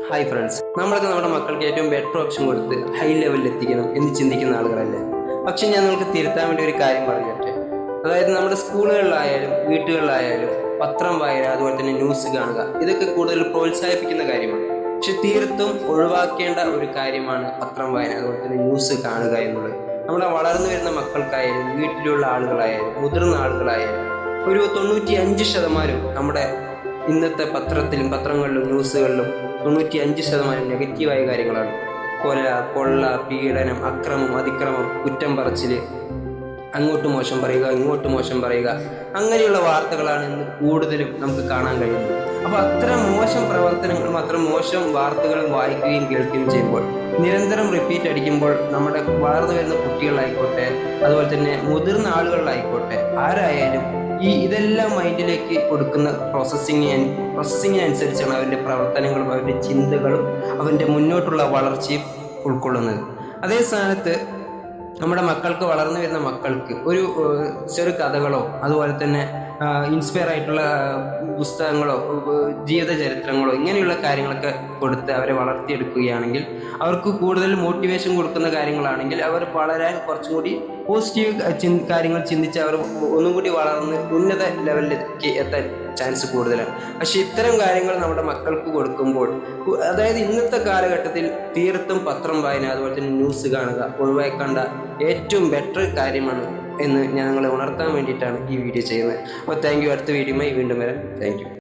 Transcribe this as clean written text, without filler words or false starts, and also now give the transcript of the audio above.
Hi friends, നമ്മളൊക്കെ നമ്മുടെ മക്കൾക്ക് ഏറ്റവും ബെറ്റർ ഓപ്ഷൻ കൊടുത്ത് ഹൈ ലെവലിൽ എത്തിക്കണം എന്ന് ചിന്തിക്കുന്ന ആളുകളല്ലേ. പക്ഷെ ഞാൻ നിങ്ങൾക്ക് തിരുത്താൻ വേണ്ടി ഒരു കാര്യം പറഞ്ഞിട്ട്, അതായത് നമ്മുടെ സ്കൂളുകളിലായാലും വീട്ടുകളിലായാലും പത്രം വായന, അതുപോലെ തന്നെ ന്യൂസ് കാണുക, ഇതൊക്കെ കൂടുതൽ പ്രോത്സാഹിപ്പിക്കുന്ന കാര്യമാണ്. പക്ഷെ തീർത്തും ഒഴിവാക്കേണ്ട ഒരു കാര്യമാണ് പത്രം വായന, അതുപോലെ തന്നെ ന്യൂസ് കാണുക എന്നുള്ളത്. നമ്മുടെ വളർന്നു വരുന്ന മക്കൾക്കായാലും വീട്ടിലുള്ള ആളുകളായാലും മുതിർന്ന ആളുകളായാലും ഒരു 95% നമ്മുടെ ഇന്നത്തെ പത്രങ്ങളിലും ന്യൂസുകളിലും 95% നെഗറ്റീവായ കാര്യങ്ങളാണ്. കൊല, കൊള്ള, പീഡനം, അക്രമം, അതിക്രമം, കുറ്റം പറച്ചില്, അങ്ങോട്ട് മോശം പറയുക, ഇങ്ങോട്ട് മോശം പറയുക, അങ്ങനെയുള്ള വാർത്തകളാണ് ഇന്ന് കൂടുതലും നമുക്ക് കാണാൻ കഴിയുന്നത്. അപ്പോൾ അത്തരം മോശം പ്രവർത്തനങ്ങളും അത്തരം മോശം വാർത്തകളും വായിക്കുകയും കേൾക്കുകയും ചെയ്യുമ്പോൾ, നിരന്തരം റിപ്പീറ്റ് അടിക്കുമ്പോൾ, നമ്മുടെ വളർന്നു വരുന്ന കുട്ടികളായിക്കോട്ടെ, അതുപോലെ തന്നെ മുതിർന്ന ആളുകളിലായിക്കോട്ടെ, ആരായാലും ഇതെല്ലാം മൈൻഡിലേക്ക് കൊടുക്കുന്ന പ്രോസസ്സിങ്ങിനനുസരിച്ചാണ് അവൻ്റെ പ്രവർത്തനങ്ങളും അവൻ്റെ ചിന്തകളും അവൻ്റെ മുന്നോട്ടുള്ള വളർച്ചയും ഉൾക്കൊള്ളുന്നത്. അതേ സ്ഥാനത്ത് നമ്മുടെ മക്കൾക്ക്, വളർന്നു വരുന്ന മക്കൾക്ക് ഒരു ചെറു കഥകളോ അതുപോലെ തന്നെ ഇൻസ്പയർ ആയിട്ടുള്ള പുസ്തകങ്ങളോ ജീവിത ചരിത്രങ്ങളോ ഇങ്ങനെയുള്ള കാര്യങ്ങളൊക്കെ കൊടുത്ത് അവരെ വളർത്തിയെടുക്കുകയാണെങ്കിൽ, അവർക്ക് കൂടുതൽ മോട്ടിവേഷൻ കൊടുക്കുന്ന കാര്യങ്ങളാണെങ്കിൽ, അവർ വളരാൻ കുറച്ചും കൂടി പോസിറ്റീവ് കാര്യങ്ങൾ ചിന്തിച്ച് അവർ ഒന്നും കൂടി വളർന്ന് ഉന്നത ലെവലിലേക്ക് എത്താൻ ചാൻസ് കൂടുതലാണ്. പക്ഷെ ഇത്തരം കാര്യങ്ങൾ നമ്മുടെ മക്കൾക്ക് കൊടുക്കുമ്പോൾ, അതായത് ഇന്നത്തെ കാലഘട്ടത്തിൽ തീർത്തും പത്രം വായന, അതുപോലെ തന്നെ ന്യൂസ് കാണുക ഒഴിവാക്കേണ്ട ഏറ്റവും ബെറ്റർ കാര്യമാണ് എന്ന് ഞാൻ നിങ്ങളെ ഉണർത്താൻ വേണ്ടിയിട്ടാണ് ഈ വീഡിയോ ചെയ്യുന്നത്. അപ്പോൾ താങ്ക് യു. അടുത്ത വീഡിയോയുമായി വീണ്ടും വരാം. Thank you.